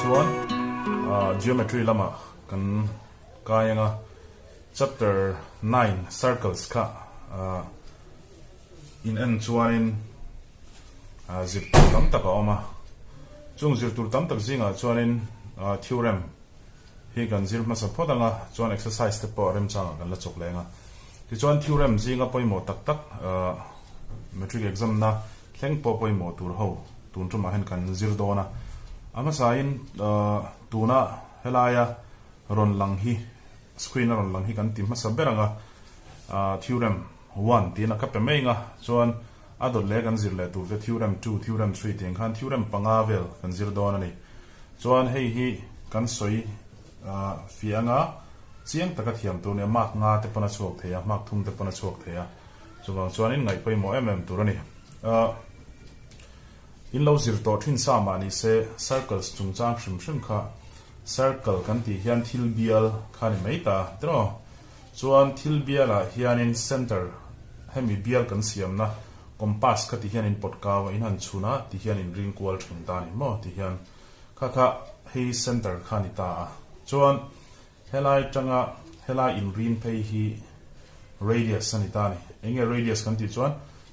chuan geometry lama kan kayanga chapter 9 circles kha in an chuanin zir tam tak oma chung zir tur tam tak zinga chuanin theorem hi kan zir masa phodanga chuan exercise te po rem changa kan la chok lenga ti chuan theorem zinga poimo tak tak metric exam na thleng po poimo tur ho tun tuma hen kan zir dona ama sain tuna helaya ron lang hi screen ron lang hi kan tim masa beranga theorem 1 tina ka pe meinga chuan adot le kan zir le tu ve theorem 2 theorem 3 ting khan theorem panga vel kan zir dona ni chuan hei hi kan soi fianga chiang taka thiam tu ne mak nga te pana chok theya mak thum te pana chok theya chuan in ngai poimo turani in lo zir to thin sa mani se circles chungchang shrim kha circle kan ti hian thil bial khani meita tro chuan thil biala hianin center hemi bial kan siam na compass ka ti hianin potkaw in han chuna ti hianin ring kwal thing ta ni mo ti hian kha hei center khani ta chuan helai tanga helai in rin phei hi radius ani ta ni enge radius kan ti chuan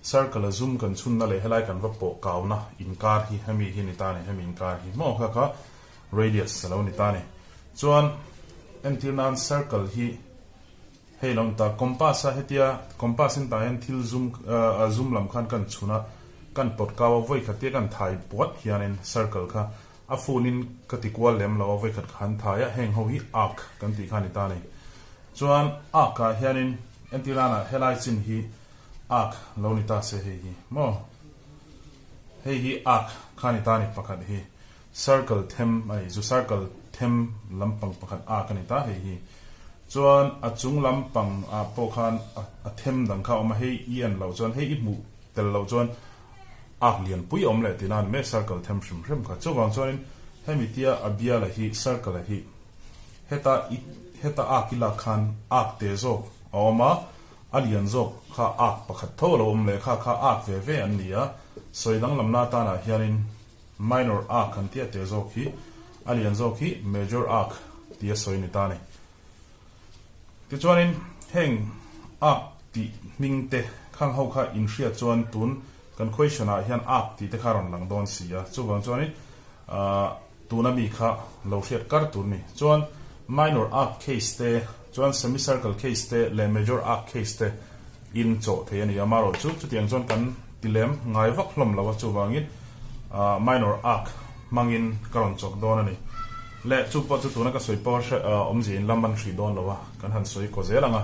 circle zoom kan chun na le helai kan va po kauna in kar hi hemi hi ni ta ni hemi in kar hi mo kha radius salo ni ta ni chuan antinan circle hi hei long ta compass a hetia compass in ta hen thil zoom lam khan kan chuna kan pot kawa voi khatia kan thai pot hianin circle kha a funin katikwal lem lawa voi khat khan thaya heng ho hi arc kan ti khani ta ni chuan arc ka hianin antilana helai chin hi arc lo ni ta se hei hi mo hei hi arc khani ta ni pakhat hi circle them ai zu circle them lampang pakhat arc ani ta hei hi chuan a chung lampang a po khan a them dang kha oma hei ian lo chuan hei mu tel lo chuan arc lian pui om le tinan me circle them shrim kha chuwang chuan hemitia abia la hi circle la hi heta arc ila khan arc te zo oma alian zo kha arc pakhat tholo om le kha arc ve an nia soidang lamna ta na hianin minor arc kan tia te zo khi alian zo khi major arc tia soini ta ni ti chuanin heng arc ti mingte khang ho kha in hria chuan tun kan questiona hian arc ti te kharon lang don sia chuwang chuanin tunami kha lo hriat kar tur ni chuan minor arc case te chuan semicircle case te le major arc case te in cho the ani amaro chu tiang chuan kan tilem ngai vak hlom lawa chuwangin minor arc mangin karon chok don ani le chu po chu tuna ka soi por omjin lamban thri don lawa kan han soi ko zelanga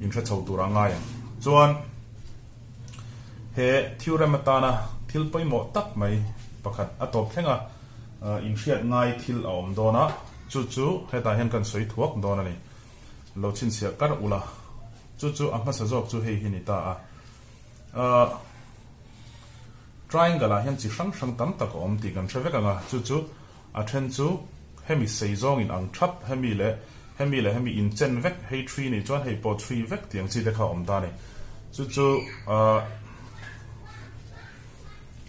in thra chho tur anga ya chuan he theorem atana thil poimo tak mai pakhat atop thenga in hriat ngai thil awm dona chu heta hen kan soi thuak don ani lo chin sia kar ula chu anga sa jok chu hei hini ta triangle a hian chi sang tam tak om ti kan thravek anga chu a then chu hemi seizong in ang thap hemi in chen vek hei 3 ni chuan hei po 3 vek tiang chi dekha om ta ni chu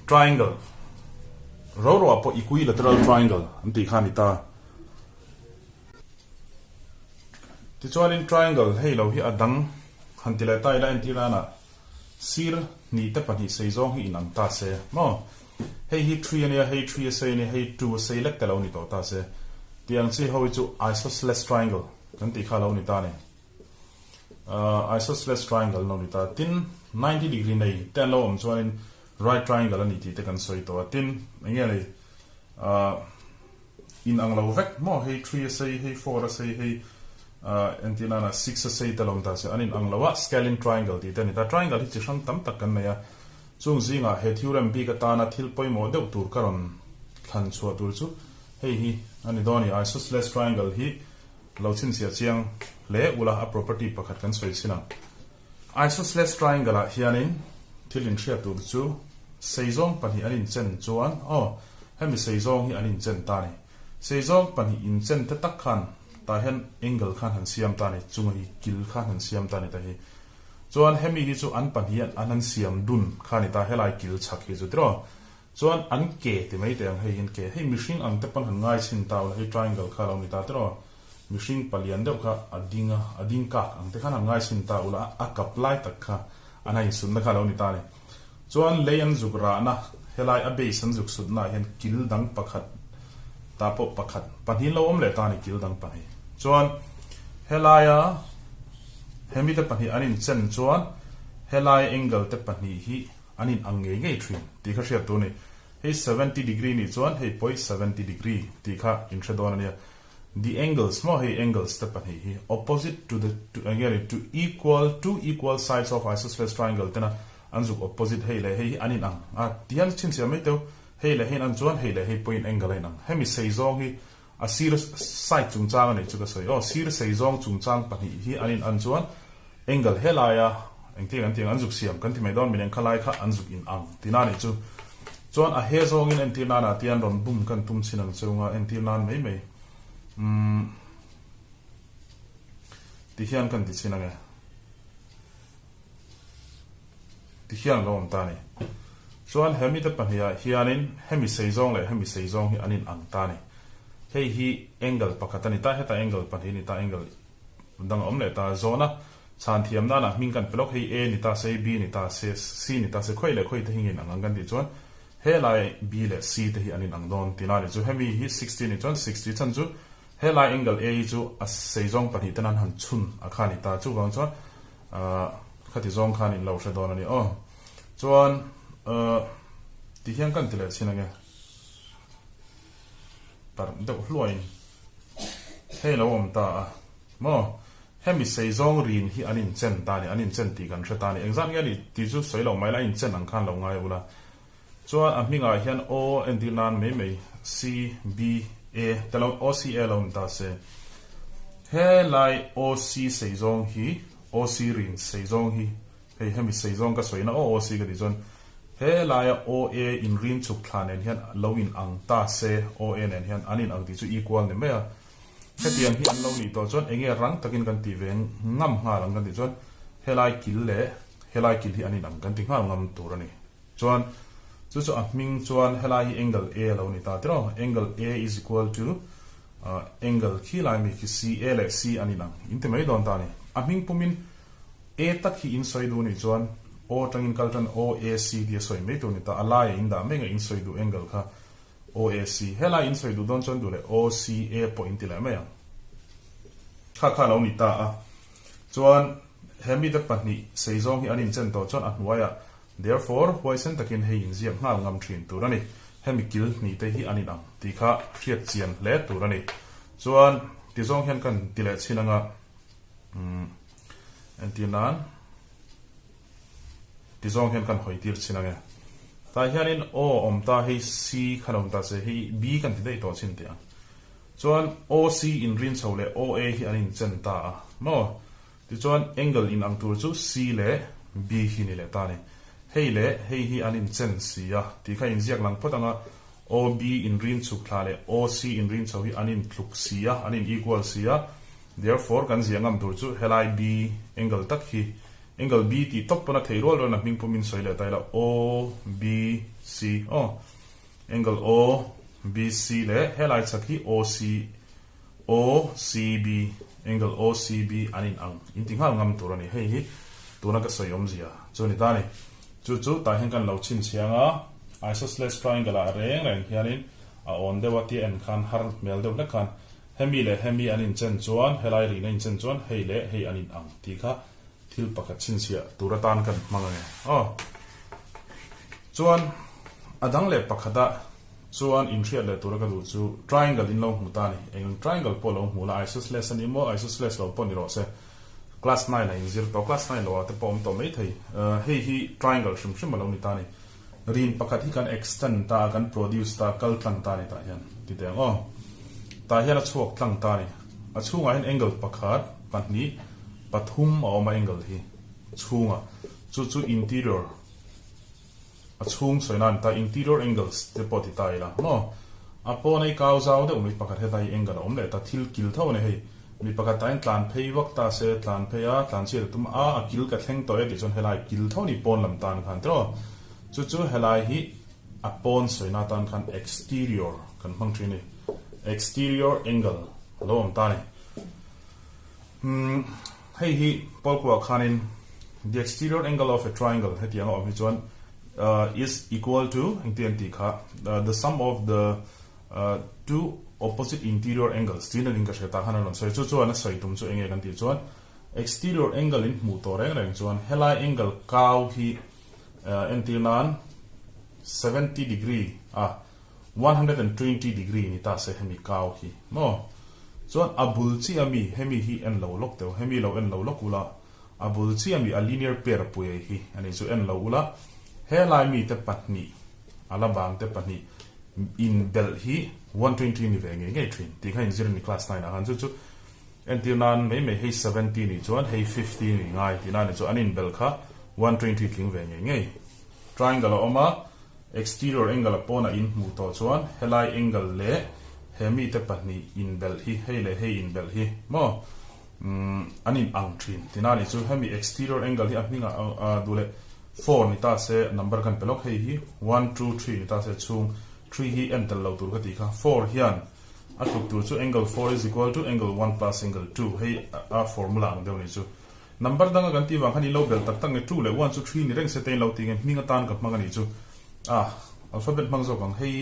triangle ro apo equilateral triangle anti khani ta ti chuan in triangle hei lo hi adang hantila tai la antilana sir ni te pani seizong hi inang ta se mo hei hi 3 ania hei 3 se ni hei 2 se lek te lo ni to ta se tiang chi ho chu isosceles triangle kan ti kha lo ni ta ni isosceles triangle no ni ta tin 90 degree nei ten lo om chuan in right triangle ani ti te kan soi to tin engele in ang lo vek mo hei 3 se hei 4 se hei antilana 6 se te lom ta se anin ang lawa scalene triangle ti te ni ta triangle hi chi sang tam tak kan ya chung zinga he theorem bi ka ta na thil poimo deuh tur karon thlan chua tur chu hei hi ani doni isosceles triangle hi lo chin sia chiang le ula a property pakhat kan soi sina isosceles triangle a hianin thil in hria tur chu seizong pani anin chen chuan hemi seizong hi anin chen ta ni seizong pani in chen te tak khan ta hen angle khan han siam ta ni chung hi kil khan han siam ta ni ta hi chuan hemi hi chu an pan hian an siam dun khani ta helai kil chak hi chu tro chuan an ke ti mai te ang hei in ke hei mihring ang te pan han ngai chin taw la hei triangle kha lo ni ta tro mihring palian deuh kha ading ka ang te khan han ngai chin taw la a kap lai tak kha an hai sun na kha lo ni ta ni chuan leyan zuk ra na helai a be san zuk sut na hian kil dang pakhat ta po pakhat panin lo om le ta ni kil dang pa hi chuan helaya hemi te pani anin chen chuan helai angle te pani hi anin ange nge thin ti kha hriat tu ni hei 70 degree ni chuan hei poi 70 degree ti kha in thredon ania the angles mo hei angles te pani hi opposite to the to equal sides of isosceles triangle tena anzuk opposite hei le hei anin ang a tian chin sia mai teu hei le hei an chuan hei le hei point angle ai nang hemi sei zong hi a sir side chung chang ani chu ka sei sir sei zong chung chang pani hi anin an chuan angle helaya engtiang anzuk siam kan ti mai don mineng khalai kha anzuk in ang tinani chu chuan a he zong in entir na tian ron bum kan tum chinang chunga entir nan mai mai ti hian kan ti chinanga ti hian lo om ta ni chuan hemi te pahia hianin hemi sei zong le hemi sei zong hi anin ang ta ni hei hi angle pakhatani ta heta angle pathi ni ta angle dang om le ta zona chan thiam na ming kan pelok hei a ni ta sei b ni ta se c ni ta se khoi le khoi te hingin ang kan ti chuan helai b le c te hi anin ang don tinani chu hemi hi 60 ni chuan 60 chan chu helai angle a chu a sei zong pathi tanan han chun a khani ta chu wang chuan khati zong khan in lo hre don ani chuan ti hian kan ti le chinanga par deuh hluain hei lo om ta mo hemi sei zong rin hi anin chen ta ni anin chen ti kan hre ta ni exam nge ni ti chu soi lo mai la in chen ang khan lo ngai ula chuan a hminga hian o entir nan mei mei c b a telo o c a lo ta se he lai o c sei zong hi o c rin sei zong hi hei hemi sei zong ka soi na o c ka di chuan he lai o a in rin chuk thlan en hian lo in ang ta se o n en hian anin ang ti chu equal ni me a hetian hi an lo ni to chuan enge rang takin kan ti veng ngam nga lang kan ti chuan helai kil hi anin ang kan ti nga ngam tur ani chuan chu a ming chuan helai hi angle a lo ni ta tro angle a is equal to angle khi lai mi ki c a le c anin ang inte mai don ta ni a ming pumin a tak hi in soi du ni chuan o tangin kaltan o a c dia soi mai tu ni ta alai in da menga in soi du angle kha OAC hela in soi du don chon du le OCA point la me kha lo ni ta a chuan hemi da pani sei zong hi anin chen to chon a hnuaya therefore poison takin hei in ziam ngal ngam thin tu rani hemi kil ni te hi anin ang ti kha hriat chian le tu rani chuan ti zong hian kan ti le chinanga antinan ti zong hian kan hoi tir chinanga ta hianin o om ta hei c khanom ta se hei b kan ti dei to chin te ang chuan OC in rin chole OA hi anin chen ta mo ti chuan angle in ang tur chu c le b hi ni le ta ni hei hi anin chen c a ti kha in ziak lang potanga OB in rin chuk thla le OC in rin chaw hi anin thluk c a anin equal c a therefore kan ziangam tur chu helai b angle tak hi angle B ti top pana thei rol na ming pumin soile taila O B C angle O B C le helai chakhi O C B angle O C B anin ang inting hal ngam turani hei hi tuna ka soyom zia chuni tani chu ta hen kan lo chin chianga isosceles triangle a reng hianin a on dewati en khan har mel dew na khan hemi le hemi anin chen chuan helai ri nen chen chuan hei le hei anin ang ti kha thil pakhat chin sia turatan kan mangane chuan adang le pakhata chuan in thriat le turaka du chu triangle in lo hmuta ni eng triangle polo hmula isosceles ani mo isosceles lo poni ro se class 9 la in zir to class 9 lo ate pom to mai thei hei hi triangle shim lo ni ta ni rin pakhat hi kan extend ta kan produce ta kal tlang ta ni ta hian ti te ta hian a chuak tlang ta ni a chunga hin angle pakhat pahni pathum awma angle hi chunga chu interior a chung soinan ta interior angles te poti ta ila no apo nei kau zau de umi pakhat he dai angle om le ta thil kil tho ne hei mi pakhat ta tlan phei wak ta se tlan phei a tlan chi tum a kil ka thleng to e ti chon helai kil tho ni pon lam tan khan tro chu helai hi upon soi na tan khan exterior kan mang thini exterior angle lo om ta ni hei hi pol kwa khanin the exterior angle of a triangle hetiang om hi chuan is equal to intenti kha the sum of the two opposite interior angles tin an ka sheta hanan soi chu chuan a soi tum chu enge kan ti chuan exterior angle in mu to reng chuan helai angle kaw hi entinan 70 degree 120 degree ni ta se hemi kaw hi no chuan abul chi ami hemi hi en lo lok teu hemi lo en lo lokula abul chi ami a linear pair pui hi ani chu en lo ula helai mi te patni ala bang te patni in bel hi 120 ni venge nge thin ti khain zero ni class 9 han chu entinan me hei 70 ni chuan hei 50 ni ngai ti na ni chu anin bel kha 120 tling venge nge triangle oma exterior angle upon in mu to chuan helai angle le hemi te patni in bel hi hele hei in bel hi mo anin ang thin tinani chu hemi exterior angle hi apninga dule 4 ni ta se number kan pelok hei hi 1 2 3 ni ta se chung 3 hi entel lo tur ka ti kha 4 hian atuk tur chu angle 4 is equal to angle 1 plus angle 2 hei a formula ang deu ni chu number danga kan ti wang khani lo bel tak tak ne 2 le 1 chu 3 ni reng se tein lo ti nge minga tan ka mangani chu alphabet mang zo kang hei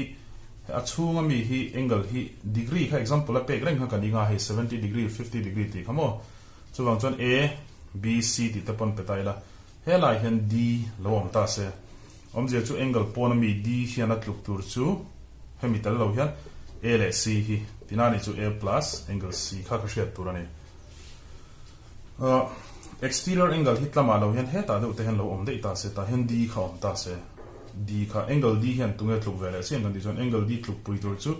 a chunga mi hi angle hi degree kha example a pek reng kha kani nga hei 70 degree 50 degree ti khamo chuwang chon a b c ti tapon petaila helai hen d lawm ta se omje chu angle pon mi d hian atluk tur chu hemi tal lo hian a le c hi tinani chu a plus angle c kha ka hriat turani exterior angle hi tlama lo hian heta do te hen lo om dei ta se ta hen d kha om ta se d kha angle d hian tunge tluk vele sian kan di chon angle d tluk pui tur chu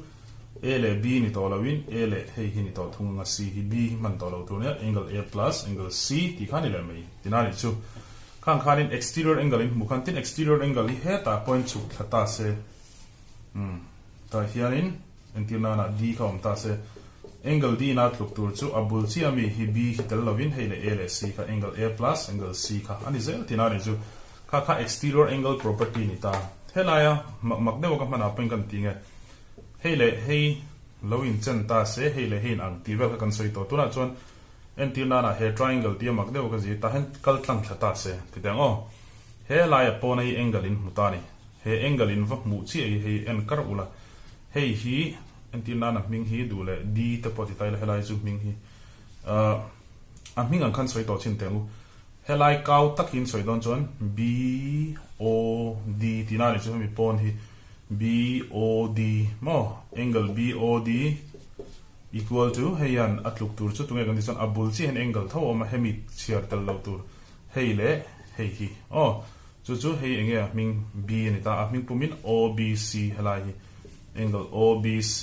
a le b ni to lawin a le hei hi ni to thunga c hi b man to lo tur ne angle a plus angle c ti khani le mai tinani chu khang khanin exterior angle in mukhan tin exterior angle hi heta point chu thata se ta hianin entina na d kha om ta se angle d na tluk tur chu abul chi ami hi b hi tel lawin hei le a le c kha angle a plus angle c kha ani zel tinani chu kha exterior angle property ni ta helaya makdew ka mana pen kan tinge hele hei lowin chen ta se hele hein ang tivel kan soi to tuna chon entina na he triangle ti makdew ka ji ta hen kal tlang thata se tidang o helaya pon ei angle in mutani he angle in va mu chi ei hei en kar ula hei hi entina na ming hi dule d te poti tai helai chu ming hi a ming ang kan soi to chin tengu helai kaw takin soi don chon b o d tinani chu mi pon hi b o d mo angle b o d equal to heian atluk tur chu tunge kan dison abul chi hen angle tho ma hemi chiar tal lo tur hei le hei hi chu hei enge ming b ni ta ming pumin o b c helai hi angle o b c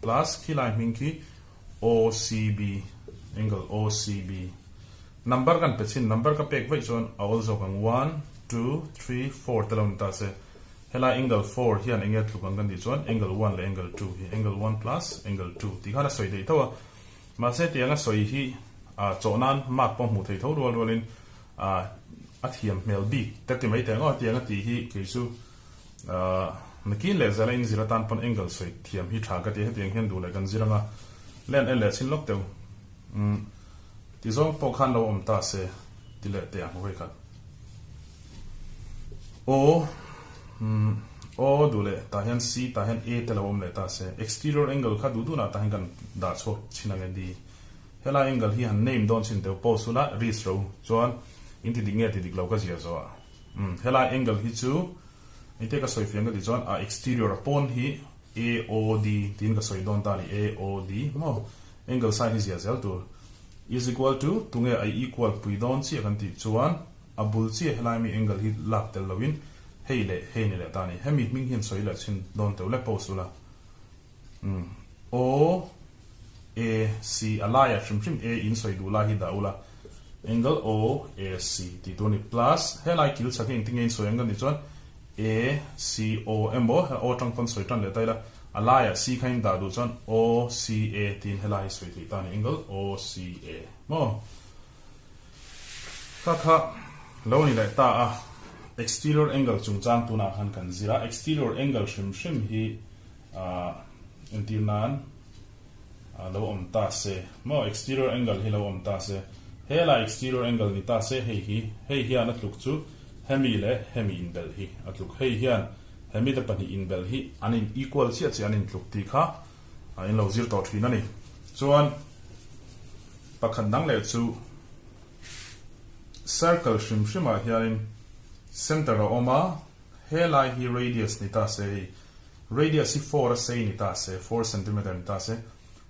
plus khilai ming ki o c b angle o c b number kan pechin number ka pek vai chon awal zo kang 1 2 3 4 talon ta se hela angle 4 hian angle tlukang kan di chon angle 1 le angle 2 hi angle 1 plus angle 2 ti khana soi dei thawa ma se tianga soi hi chonan mak pom mu thei tho rol rolin a thiam mel bi takti mai te ngo tianga ti hi ke su makin le zalain ziratan pon angle soi thiam hi tha ka ti he tiang hen du le kan ziranga len ele chin lok teu ti zong po khan lo om ta se ti le te ang hoi khat o dule ta hian c ta hian a te lo om le ta se exterior angle kha du na ta hian kan da chok chinang di hela angle hi han name don chin te po sula ris ro chuan inti dinge ti dik lo ka zia zo hela angle hi chu ite ka soi fiang ka di chuan a exterior upon hi a o d tin ka soi don ta ni a o d mo angle sine hi zia zel tur is equal to tunge ai equal pui don chi kan ti chuan abul chi helai mi angle hi lak tel lawin hei le hei ni le ta ni hemi ming hin soi la chin don te le posula o a c alaya shim a in soi du la hi da ula angle o a c ti to ni plus helai kil saking ting in soi angle ni chuan a c o mo o tang ton soi tan le ta la alaya c khain da du chuan o c a tin helai soi ti ta ni angle o c a mo kha lo ni le ta exterior angle chung chang tu na khan kan zira exterior angle shrim hi intinan lo om ta se mo exterior angle hi lo om ta se hela exterior angle ni ta se hei hian atluk chu hemi le hemi in bel hi atluk hei hian hemi te pani in bel hi anin equal chi anin tluk ti kha in lo zir to thina ni chuan pakhat dang le chu circle shrimshima hian center a oma helai hi radius ni ta se radius hi 4 a se ni ta se 4 cm ni ta se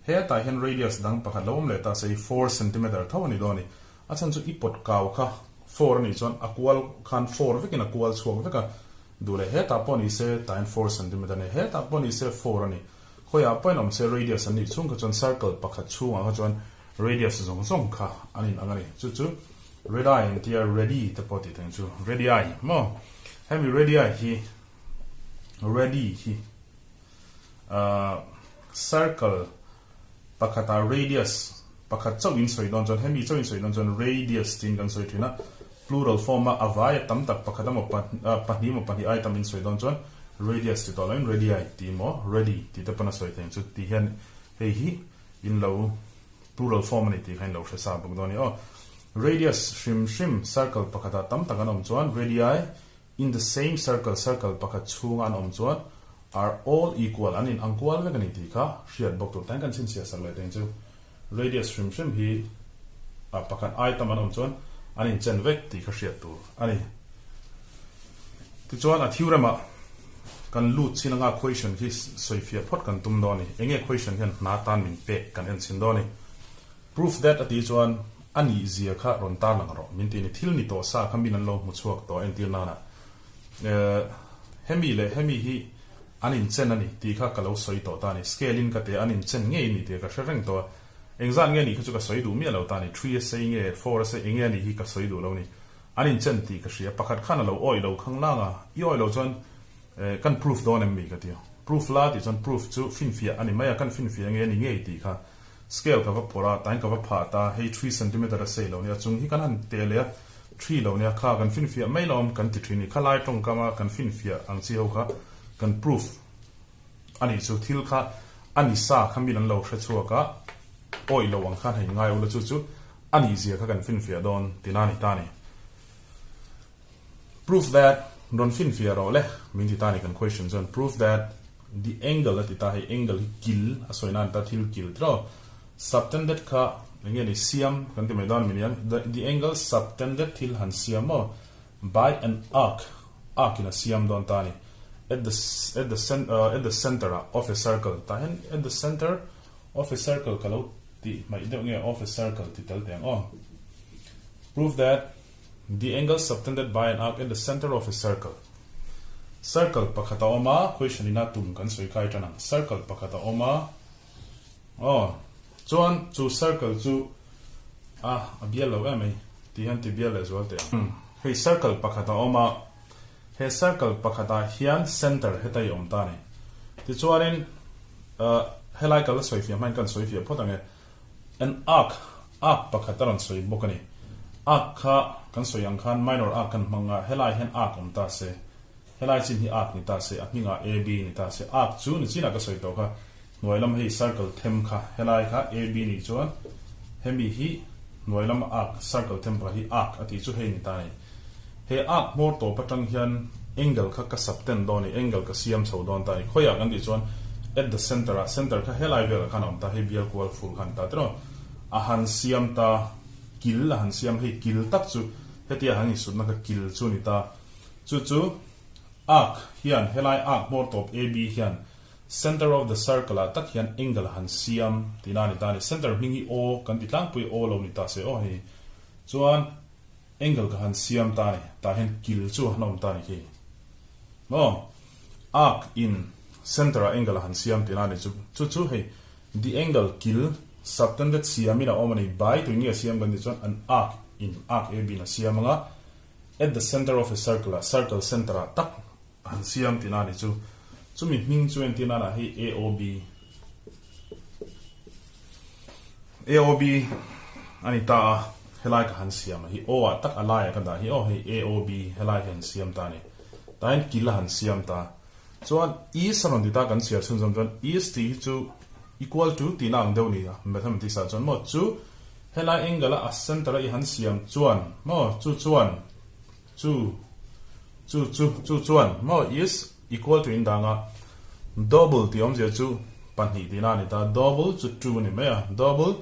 he ta hian radius dang pakhat lom le ta se 4 cm thawani doni achan chu ipot kaw kha 4 ni chon equal khan 4 vekin equal chuak veka dule he ta poni se ta 4 cm ne he ta poni se 4 ani khoya point om se radius ani chung ka chon circle pakhat chung a chon radius zong kha anin angani chu radii and tia ready te poti teng chu radii mo hemi radii hi circle pakhata radius pakhat chawin soi don chon hemi chawin soi don chon radius tin kan soi thina plural form ma avai tam tak pakhatam pani ai tam in soi don chon radius ti tolain radii ti mo ready ti te pana soi teng chu ti hian hei hi in lo plural form ni ti khain lo sa buk doni radius shrim circle pakhata tam takan om chuan radii in the same circle pakhat chung an om chuan are all equal anin angkwal vekani ti kha hriat bok tu tan kan chin sia sang le teng chu radius shrim hi pakhat ai tam an om chuan anin chen vek ti kha hriat tu ani ti chuan a theorema kan lut chinanga equation hi soifia phot kan tum doni enge equation hian na tan min pe kan en chin doni proof that ati chuan ani zia kha ron tar lang ro min ti ni thil ni to sa khamin an lo mu chuak to en til na hemi hi anin chen ani ti kha kalo soi to ta ni scale in ka te anin chen nge ni te ka shreng to exam nge ni chu ka soi du mi lo ta ni 3 se nge 4 se nge ni hi ka soi du lo ni anin chen ti ka shia pakhat khan lo oi lo khang la nga i oi lo chon kan proof don em mi ka ti proof la ti chon proof chu fin fia ani maya kan fin fia nge ni nge ti kha scale ka va pora time ka va pha ta hei 3 cm a se lo ni chung hi kan han te le 3 lo ni kha kan fin fia mai lom kan ti thini khalai tong kama kan fin fia ang chi ho kha kan proof ani chu thil kha ani sa khamin an lo hre chuaka oi lo wang khan hei ngai ula chu ani zia kha kan fin fia don tinani tani proof that don fin fia ro le min ti tani kan question zone proof that the angle at ta hei angle kil asoina ta thil kil tro subtended kha nge ni siam kan ti maidan minian the angle subtended til han siam by an arc in a siam don tani at the center of a circle tahen at the center of a circle kalau ti mai de nge of a circle ti tel teng prove that the angle subtended by an arc at the center of a circle pakhata oma question ina tum kan soi kai tanang circle pakhata oma chuan chu circle chu abial lo mai ti han ti bial as well te hey circle pakhata oma he circle pakhata hian center hetai om ta ni ti chuanin helai kal soifia man kan soifia photange an arc pakhata ron soi bokani arc kha kan soyang khan minor arc kan manga helai hen arc om ta se helai chin hi arc ni ta se apinga ab ni ta se arc chu ni china ka soi to kha noilam hei circle them kha helai kha ab ni chuan hemi hi noilam arc circle them pa hi arc ati chu hei ni ta ni he arc more to patang hian angle kha ka subtend doni angle ka siam chho don ta ni khoya kan di chuan at the center kha helai vel khan om ta he bial kwal full khan ta tro a han siam ta kil han siam he kil tak chu hetia han isu na ka kil chu ni ta chu arc hian helai arc more to ab hian center of the circle tak hian angle han siam tinani ta ni center hingi o kan ti tlang pui o lo ni ta se he chuan angle ka han siam ta ni ta hen kil chu hanom ta ni hi arc in center angle han siam tinani chu he the angle kil subtended siamina omani by to ngia siam gan chuan an arc in arc ab na siamanga at the center of a circle center tak han siam tinani chu mi ming chuan tinana hi AOB ani ta helai ka han siam hi o a tak alai ka da hi o hi AOB helai han siam ta ni tain kila han siam ta chuan e saron di ta kan siar chun jom is ti chu equal to ti nang deu ni mathematics a chuan mo chu helai angle a center i han siam chuan mo chu chuan chuan mo is equal to in danga double ti om je chu pan hi ti na ni ta double chu 2 ni me double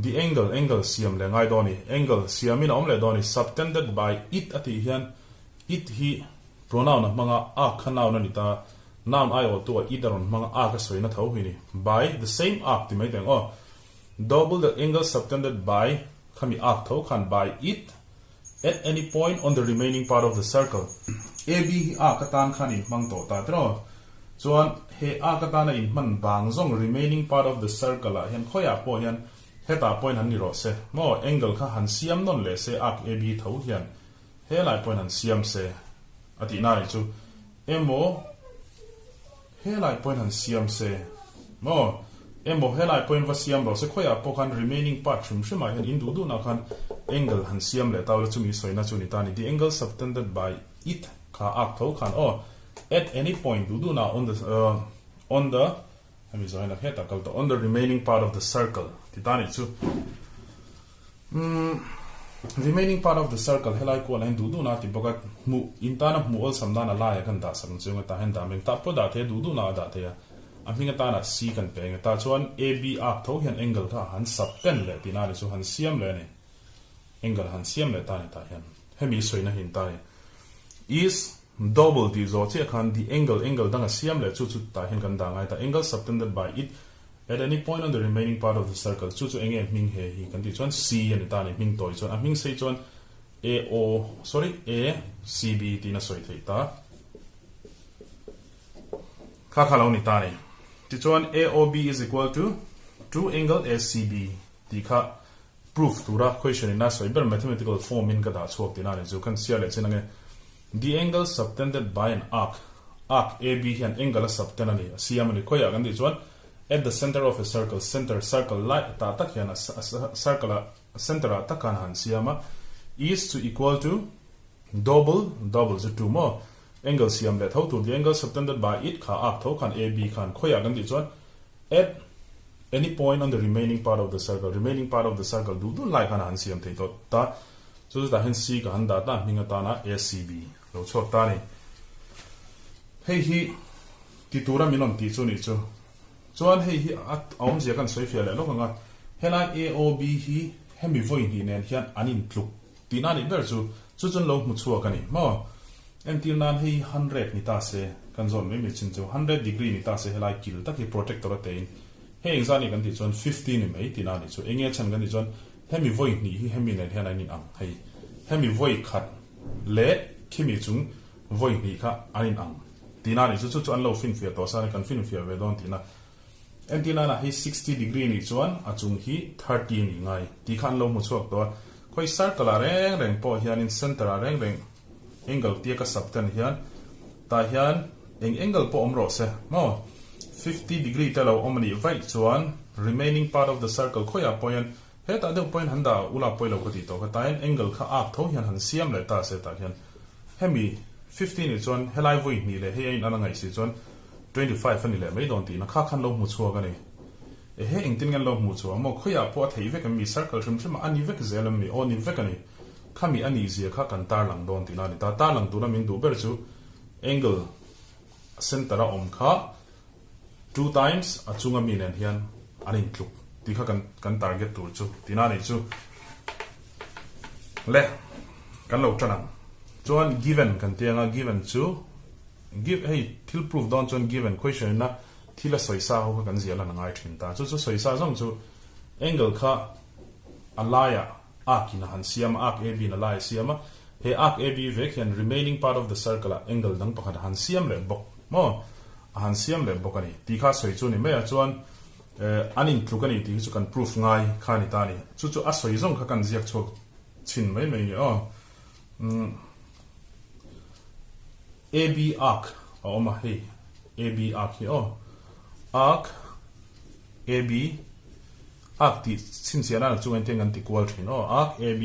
the angle siam le ngai do ni angle siam in om le do ni subtended by it ati hian it hi pronoun manga a khanau na ni ta nam I o to idaron manga a ka soina thau hi ni by the same arc ti mai teng double the angle subtended by khami arc thau khan by it at any point on the remaining part of the circle AB a ka tan khani mang to ta tro chuan he a ka tan in man bang zong remaining part of the circle a hian khoya po hian heta point han ni ro se mo angle kha han siam non le se arc AB thau hian he lai point han siam se ati na ri chu emo he lai point han siam se mo emo he lai point va siam ro se khoya po khan remaining part shum shuma hian in du na khan angle han siam le taw chu mi soina chu ni ta ni the angle subtended by it kha arc thau khan at any point du na on the let me join heta kal to on the remaining part of the circle ti ta ni chu remaining part of the circle helai ko line du na ti boka mu intana mu ol samna na la ya kan da sam chu ta hen da meng ta po da the du na da the ya amhinga ta na c kan pe ta chuan AB arc tho hian angle kha han subtend le ti na ni chu han siam le ni angle han siam le ta ni ta hian hemi soina hin ta is double di zo che khan the angle danga siam le chu ta hen kan da ngai ta angle subtended by it at any point on the remaining part of the circle chu enge ming he hi kan ti chuan c ani ta ni ming toi chuan a ming sei chuan ACB ti na soi thei ta kha lo ni ta ni ti chuan AOB is equal to 2 angle ACB ti kha proof tura question in na soi ber mathematical form in ka da chuak ti na ni chu kan sia le chenange the angle subtended by an arc AB hian angle subtended ni siam ni khoya kan ti chuan at the center of a circle light ta tak hian a circle center ta kan han siama is to equal to double the two more angle siam le thau tu the angle subtended by it kha arc thau khan AB khan khoya kan ti chuan at any point on the remaining part of the circle du like han han siam thei to ta so da hen c ka han da ta minga ta na ACB lo chok ta ni hei hi ti tura minom ti chu ni chu chuan hei hi aum zia kan soi fial lo nga helai AOB hi hemi voi hi nen hian anin tluk tina ni ber chu chun lo mu chua kani mo entil nan hei 100 ni ta se kan zon me chin chu 100 degree ni ta se helai kil ta ki protector tein hei exani kan ti chuan 50 ni mai tina ni chu enge chan kan ti chuan hemi voi ni hi hemi nen hian anin ang hei hemi voi khat le kimi chung voi ni kha anin ang tina ni chu an lo fin fia to sa kan fin fia ve don tina entina na hi 60 degree ni chuan achung hi 30 ni ngai ti khan lo mu chuak to khoi circle a reng po hian in center a reng angle ti ka subtend hian ta hian angle po omro se mo 50 degree ta lo omni vai chuan remaining part of the circle khoya point heta de point handa ula poilo ko ti to ka tain angle kha arc tho hian han siam le ta se ta hian hemi 15 ni chuan helai voi ni le he in ana ngai si chuan 25 ani le mai don ti na kha khan lo mu chua ga ni he ingtin ngan lo mu chua mo khoya po thei ve ka mi circle shim ani ve ka zelam mi oni ve ka ni khami ani zia kha kan tar lang don ti na ni ta lang tu na min du ber chu angle center a om kha 2 times a chunga mi nen hian anin tluk ti kha kan target tu chu ti na ni chu le kan lo tana chuan given kan tianga given chu give hey till proof don chon given question na thila soisa ho kan zia la ngai thin ta chu soisa jong chu angle kha alaya arc in han siam arc AB na lai siam he arc AB ve hian remaining part of the circle angle dang pakhat han siam le bok mo han siam le bok ani ti kha soi chu ni me chuan anin tlukani ti chu kan proof ngai kha ni ta ni chu a soi jong kha kan ziak chok chin mai AB arc ma hey AB arc hi arc AB arc ti sin sia na chu en tengan ti equal thin o arc AB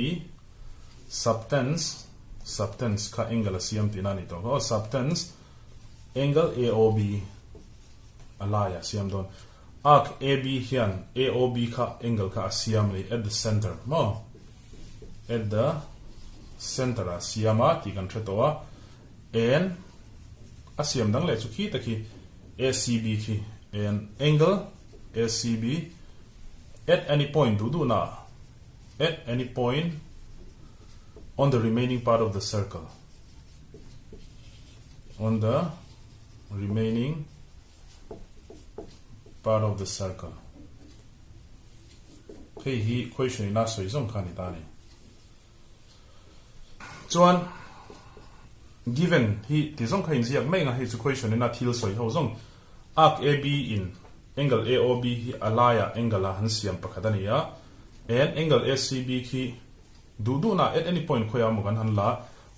subtends kha angle asiam tina ni to o subtends angle AOB alaya siam don arc AB hian AOB kha angle kha asiam li at the center mo at the center asiama ti kan thetowa and asiam dang le chu khi taki ACB khi and angle ACB at any point do na at any point on the remaining part of the circle on the remaining part of the circle hey hi question ina soi zong khani ta ni chuan given hi ti zong khain ziak mai nga hi chu question ina thil soi ho zong arc AB in angle AOB hi alaya angle a han siam pakhatania and angle ACB ki du na at any point khoya mo kan han la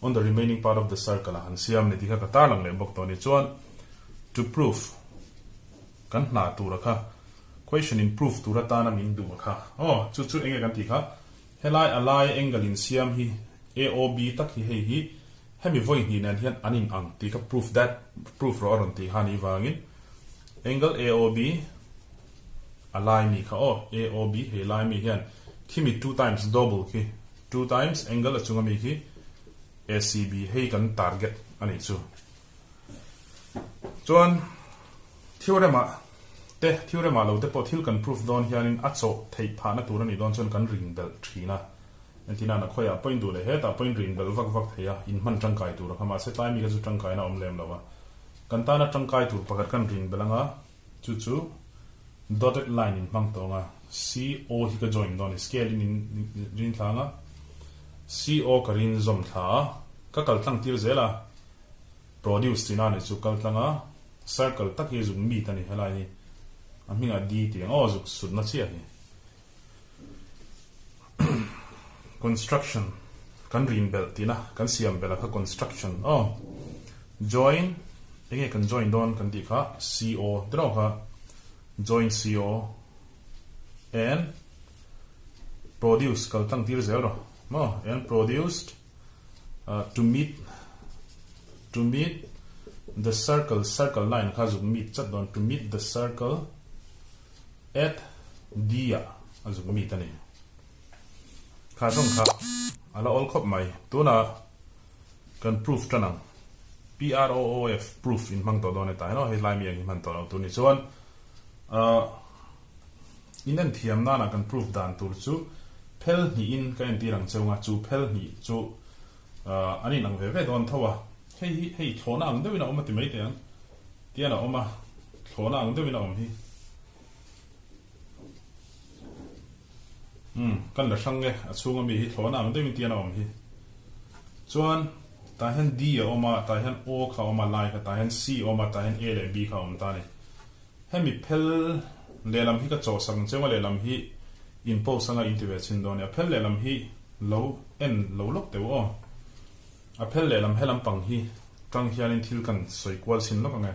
on the remaining part of the circle han siam ni dikha ka tar lang le bok to ni chuan to prove kan na tu rakha question in proof tu ra ta na min du kha chu enge kan ti kha helai alai angle in siam hi AOB tak hi hi hemi voi hi nan hian anin ang ti ka proof ro ron ti hani wangin angle AOB alai mi kha AOB he lai mi hian kimi 2 times double ki 2 times angle achunga mi ki ACB hei kan target ani chu chuan theorem lo te po thil kan proof don hianin acho thei phana tur ani don chon kan ring bel thina entina na khoya point du le he ta point ring bel vak theya in man tangkai tur khama se time mi ka chu tangkai na omlem lawa kan ta na tangkai tur pakat kan ring belanga chu dotted line in mang tonga CO hi ka join don scale in rin thanga CO ka rin zom tha ka kal tlang tir zela produce tina ne chu kal tlanga circle tak hi zum mi tani helai ni aminga d ti zuk sud na chia hi construction kan rin bel tina kan siam bela ka construction join enge kan join don kan ti kha CO draw kha join CO and produce kal tang tir zero and produced to meet the circle line kha zum meet chat don to meet the circle at dia azum meet ani kha dong kha ala all khop mai tuna kan proof tanang PROOF proof in mang to don ta no he lai mi ang man to tu ni chuan inan thiam na na kan proof dan tur chu phel ni in ka en tirang chunga chu phel ni chu ani nang ve don thawa hei thona ang dewina oma ti mai te an tiana oma thona ang dewina om hi kan la sang nge achunga mi hi thona ang dewin tiana om hi chuan ta hen d oma ta hen o kha oma lai ka ta hen c oma ta hen a le b kha om ta ni hemi phel lelam hi ka chaw sang chema lelam hi impo sanga intive chin don ya phel lelam hi lo lok te o a phel lelam helam pang hi tang hian in thil kan soi kwal sin lok anga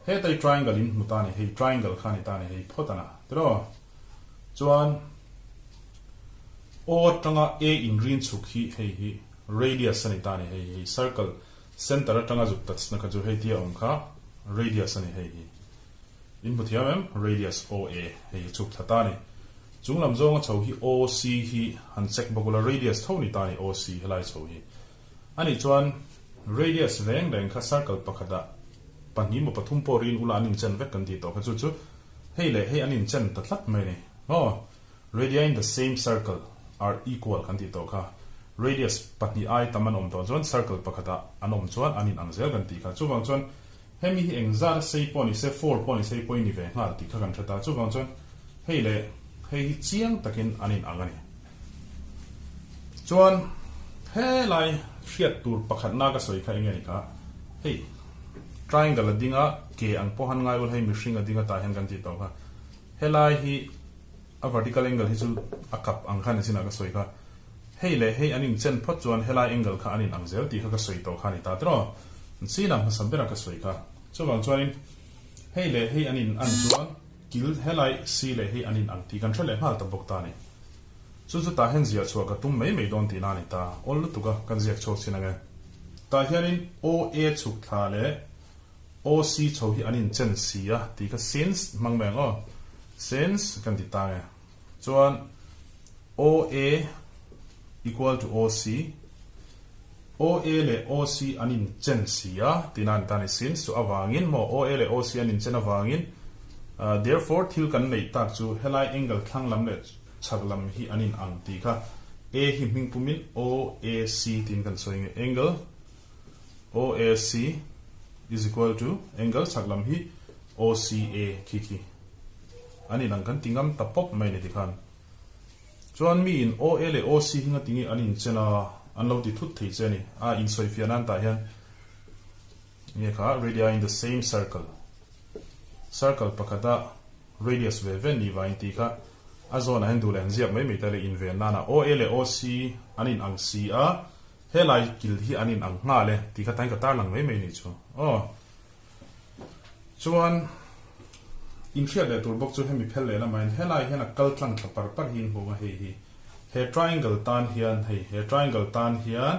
he tai triangle in mutani he triangle khani tani he photana tro chuan o tanga a in green chuk hi radius ani tani he circle center tanga juk touch na ka ju he tia om kha radius ani he input hiam radius OA he chuk thatani chunglam zong chho hi OC hi han check bogula radius thoni tani OC helai chho hi ani chuan radius reng kha circle pakhada pani mo pathum porin ulanin chen vek kan ti to kha chu hei le hei anin chen ta thlat mai ni radii in the same circle are equal kan ti to kha radius patni ai taman om to chuan circle pakhada anom chuan anin angzel kan ti kha chu wang chuan hemi hi engzar sei poni se 4 poni sei point ni ve ngal ti kha kan thata chu wang chuan hei le hei chiang takin anin angani chuan he lai hriat tur pakhat na ka soi kha enge ni ka hei triangle dinga ke ang po han ngai ul hei mi hringa dinga ta hen kan ti to kha helai hi a vertical angle hi chu akap ang khan sina ka soi kha hei le hei anin chen phot chuan helai angle kha anin angzel ti kha ka soi to kha ni ta tro sina ma sambera ka soi kha chuwang chuanin hei le hei anin an chuan kil helai c le hi anin ang ti kan thale hal ta bok ta ni chu ta hen zia chuaka tum mai don ti na ni ta ol lu tuka kan ziak chok chinanga ta hianin OA chuk tha le OC cho hi anin chen si a ti ka sense mangmeng o sense kan ti ta nge chuan OA equal to OC OA le OC anin chen si a tinan ta ni sense to awangin mo OA le OC anin chen awangin therefore thil kan nei tak chu helai angle thanglam le chaglam hi anin ang ti kha a hi ming pumin OAC tin kan soing angle OAC is equal to angle chaglam hi OCA kiki ani nang kan tingam tapop mai ni dikhan chuan mi in OA le OC hinga tingi anin chena anlo ti thut thei cheni a in soi fianan ta hian ye kha radii in the same circle pakata radius ve ve ni vai ti kha azona hen du len ziak mai mai tale in ve nana OA le OC anin ang C a helai kil hi anin ang nga le ti kha tain ka tar lang mai mai ni chu chuan in thia le tur bok chu hemi phel le na main helai hena kal tlang thapar par hin ho he triangle tan hian he triangle tan hian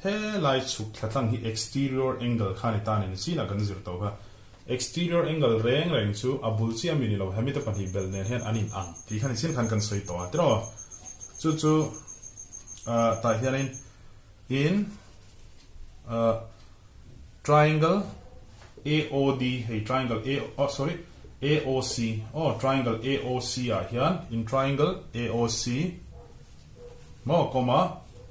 helai chuk thlatlang hi exterior angle khani tan in sina kan zir to ha exterior angle reng chu abul chi amini lo hemi to pani bel nen hen anin ang ti khani sin khan kan soi to atro chu ta hianin in triangle AOD hey triangle AOC triangle AOC hian in triangle AOC mo comma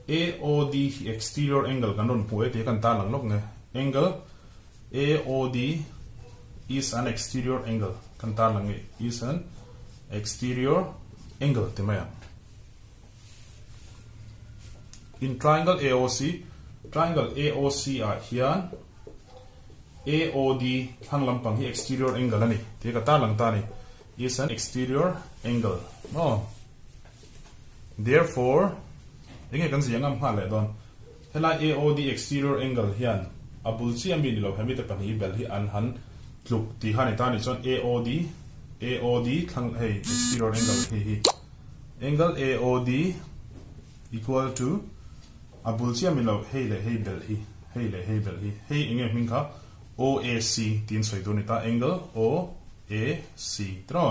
AOD exterior angle kan ron puai te kan ta lang lok nge angle AOD is an exterior angle kan ta lang is an exterior angle te maya in triangle AOC hian AOD thang lampang hi exterior angle ani te ka ta lang ta ni is an exterior angle therefore enge kan siangam ha le don hela AOD exterior angle hian abul chi ami ni lo hemi te pani bel hi an han tluk ti hani ta ni chon AOD thang hey exterior angle hi angle AOD equal to abul chi ami lo hey bel hi hey enge min kha OAC tin soi do ni ta angle OAC tro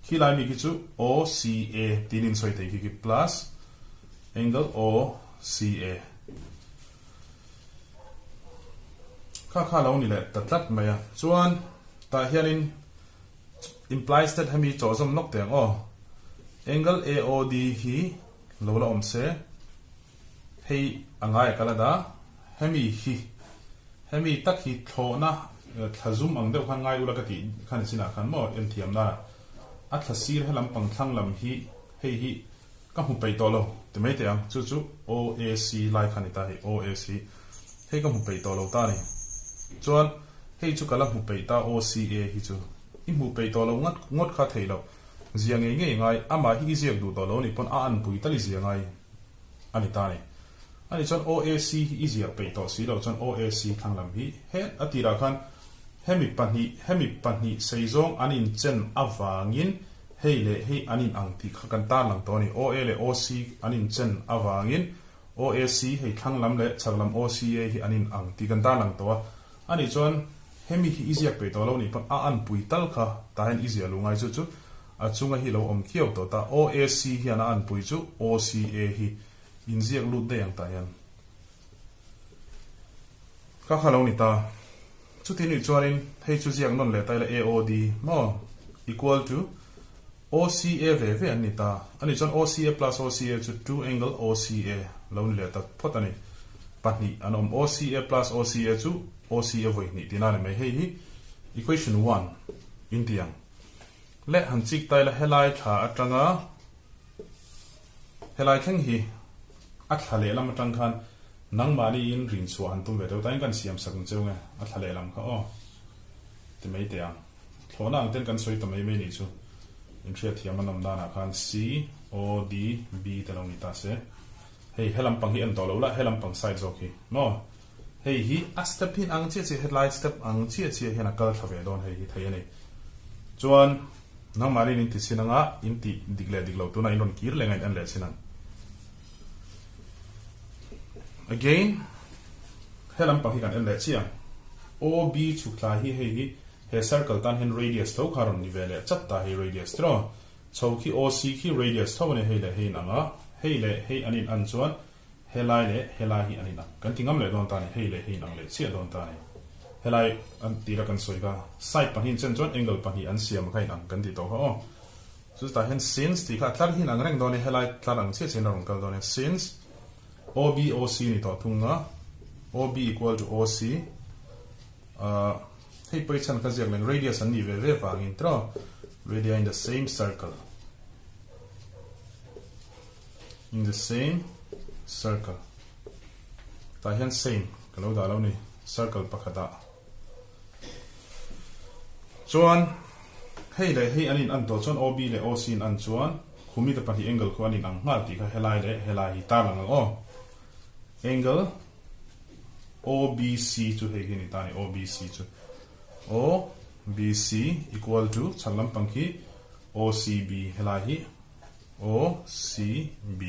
khilai mi ki chu OCA tin in soi te ki plus angle OCA kha lo ni le tatlat maya chuan ta hianin implies that hemi chozom nok teng angle AOD hi lo la om se hei angai kalada hemi tak hi thona thazum ang deuh khan ngai ula ka ti khan sina khan mo thiam na a thasir helam pang thlang lam hi hi ka hu pei to lo te mai te ang chu OAC lai khan ta hi OAC hei ka hu pei to lo ta ni chuan hei chu kala hu pei ta OCA hi chu i hu pei to lo ngot kha thei lo ziang ngai ama hi ziak du to lo ni pon a an pui tali ziangai ani ta ni ani chon OAC hi ziak pei to si lo chon OAC thang lam hi he atira khan hemi panhi seizong anin chen awangin hei le hei anin ang ti khakan ta lang to ni OA le OC anin chen awangin OAC hei thang lam le chaglam OCA hi anin ang ti kan ta lang to ani chon hemi hi ziak pei to lo ni pan a an pui tal kha ta hen izia lu ngai chu a chunga hi lo om khiau to ta OAC hi ana an pui chu OCA hi in ziak lu de yang ta yan ka khalo ni ta chu tin ni chuanin hei chu ziak non le tai la AOD mo equal to OCA ve ani ta ani chon OCA plus OCA chu 2 angle OCA lo ni le ta photani patni anom OCA plus OCA chu OCA voi ni tinane mai hei hi equation 1 intiang le han chik tai la helai tha atanga helai kheng hi athale lam atang khan nang mani in rin chu an tum ve do tain kan siam sakung chunga athale lam kha ti mai te ang thona ang ten kan soi to mai mai ni chu in thria thiam anam dana khan C O D B ta long ni ta se hei helam pang hi an to lo la helam pang side zo ki no hei hi a step hin ang che headline step ang che hena kal thave don hei hi thai ani chuan nang mari ning ti sinanga inti diklo tu na inon kir lengai an le sinan again helam pang hi kan en le chia OB chu kla hi he circle tan hen radius tho kharon ni vele chat ta hi radius tro chho ki OC ki radius tho ne he le he nanga he anin an chuan helai hi anin kan tingam le don ta ni he nang le chia don ta ni helai an tira kan soiga side pan hin chen chuan angle pan hi an siam khai nang kan ti to ho so ta hen since ti kha tlar hi nang reng don ni helai tlar ang che chen rong kal don since OB OC ni to thunga OB equal to OC hey poi chan ka jiak leng radius an ni ve wangin tro radii in the same circle ta hian same kalau da lo ni circle pakhata chuan hei anin an to chuan OB le OC in an chuan khumi ta pahnih angle ko anin ang ngal ti kha helai hi ta lang o angle OBC chu hei ni ta ni OBC chu OBC equal to chalam pangki OCB helai hi OCB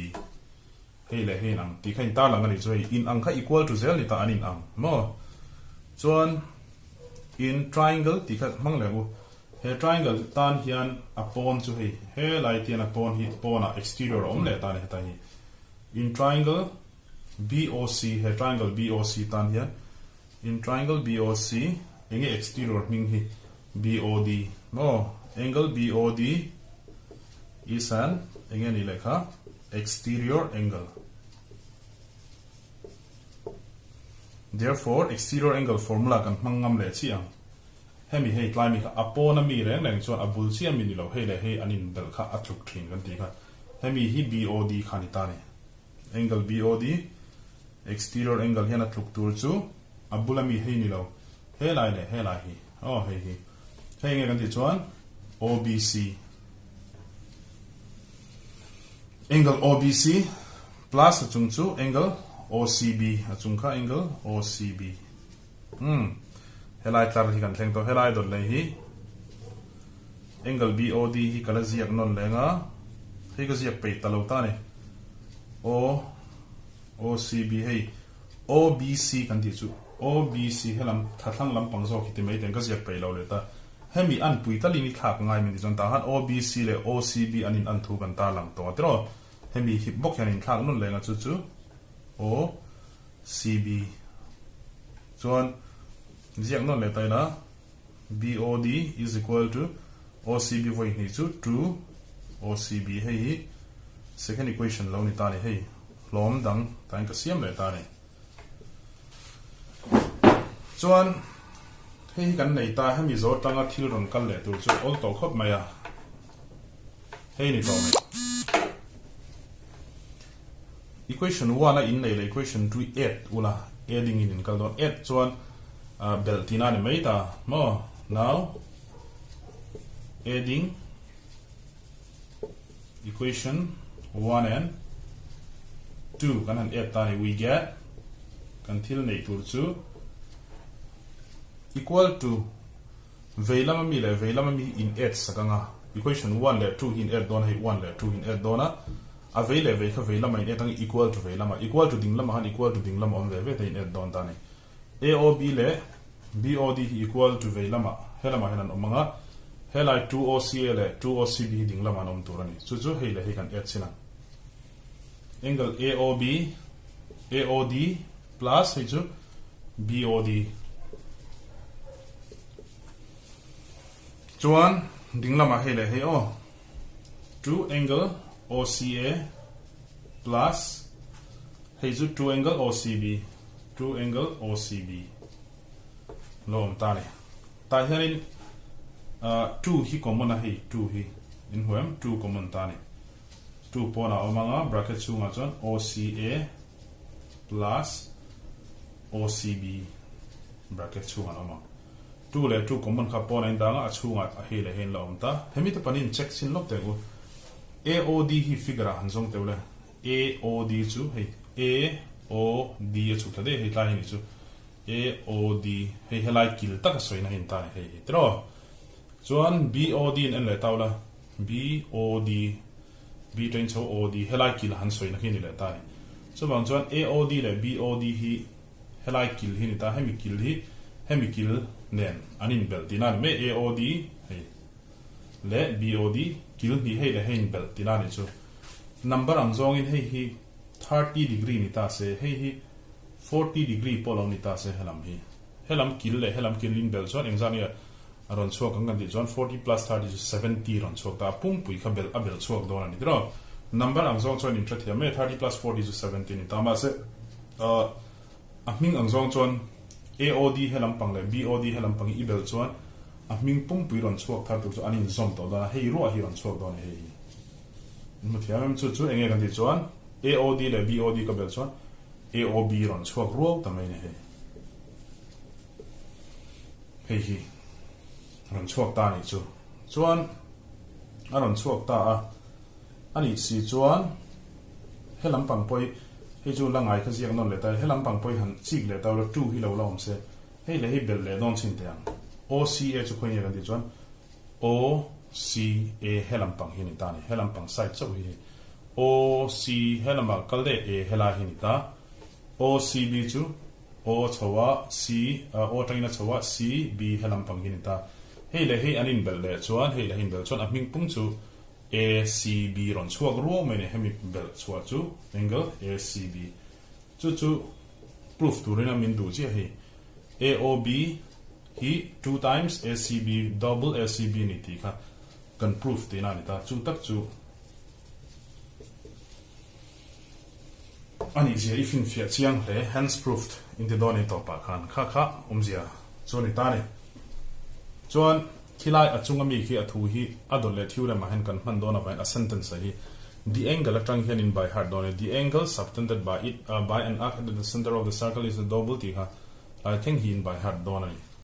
hei nang ti khain ta lang ani choi in ang kha equal to 0 ni ta anin ang mo chuan in triangle ti kha mang le he triangle tan hian upon chu he lai tian upon hi pona exterior om le ta ni ta hi in triangle BOC he triangle BOC tan hian in triangle BOC enge exterior ming hi BOD mo angle BOD is an enge ni lekha exterior angle. Therefore, exterior angle formula kan mangam le chiang. Hemi hei tlai mi kha upon a mi reng leng chuan abul chiam mi ni lo hei le hei anin bel kha atluk thin kan ti kha. Hemi hi BOD khani ta ni. Angle BOD exterior angle hian atluk tur chu abul mi hei ni lo. Hei lai hi. Oh hei hi. Hei nge kan ti chuan OBC. Angle OBC plus achung chu angle OCB achung kha angle OCB helai tlar hi kan thleng to helai dot le hi angle BOD hi kala ziak non lenga hi ka ziak pe talo ta ne OCB hei OBC kan ti chu OBC helam thatlang lampang zo ki ti mai ten ka ziak pe lo le ta hemi an pui ta li ni thak ngai min jon ta han OBC le OCB anin an thu kan ta lang to tro hemi hi bok hian thak non lenga chu OCB chuan ziak non le tai na BOD is equal to OCB voi ni chu 2 OCB hei second equation lo ni ta ni hei lom dang tan ka siam le ta ni chuan hei kan nei ta hemi zo tanga thil ron kal le tur chu ol to khop maya hei ni to mai equation 1 in nei le equation 2 8 ula adding in kal don 8 chuan bel tina ni mai ta mo now adding equation 1 and 2 kan an 8 ta ni we get kan thil nei tur chu equal to veilama mi in 8 sakanga equation 1 le 2 in 8 don hei 1 le 2 in 8 dona available ve kha veilama in 8 equal to dinglama han equal to dinglama on ve te in 8 don ta ni AOB le BOD equal to veilama helama henan omanga helai 2OC le 2OCB dinglama nom turani chu hei le hei kan 8 sina angle AOD plus hei chu BOD chuan dinglama hei le hei 2 angle OCA plus hei chu 2 angle OCB lom ta ni ta hianin 2 hi common a hei 2 hi in huam 2 common ta ni 2 pona omanga bracket chunga chon OCA plus OCB bracket chunga oma 2 le 2 common kha pona indanga achunga a hei le hen lom ta hemi te panin check sin lok te go AOD hi figure han jong te le AOD chu hei AOD chu ta de hei lai ni chu AOD hei helai kil tak soina hin ta hei tro chuan BOD in le taula BOD B train cho OD helai kil han soi na hini le ta ni chubang chuan AOD le BOD hi helai kil hi ni ta hemi kil nen anin bel tina me AOD hei le BOD kil hi hei le hein bel tina ni chu number ang zong in hei hi 30 degree ni ta se hei hi 40 degree polong ni ta se helam kil le helam kil in bel chuan engzania aron chuak ang kan di chuan 40 plus 30 is 70 ron chuak ta pung pui kha bel abel chuak don ani dro number ang zong chuan in thia me 30 plus 40 is 70 ni ta ma se ahming ang zong chuan AOD helam pang le BOD helam pang i bel chuan ahming pung pui ron chuak thar tu chu anin zom to da hei ro hi ron chuak don hei mu thia mem chu enge kan di chuan AOD le BOD ka bel chuan AOB ron chuak ro ta mai ne hei ron chuak ta ni chu chuan aron chuak ta ani si chuan helam pang poi hei chu langai kha ziak non le ta helam pang poi han chik le ta 2 hi lo lom se hei le hei bel le don chin tiang OCA chu khoi kan ti chuan OCA helam pang hi ni ta ni helam pang side chau hi OC helam kal de a hela hi ni ta OCB chu O chawa C O traina chawa C B helam pang hi ni ta hei le hei anin bel le chuan hei le hin bel chuan ahming pung chu ACB ron chuak ro mai ne hemi bel chuak chu angle ACB chu proof tu rena min du chi hei AOB hi 2 times ACB double ACB ni ti kha kan proof te na ni ta chu tak chu ani je ifin fia chiang le hence proved in the doni to pa khan kha umzia chu ni ta ni chuan khilai achunga mi khi athu hi adol le thiu le ma hen kan man dona a sentence hi the angle atang hian in by heart dona the angle subtended by it by an arc at the center of the circle is a double ti ha I think he in by heart dona ni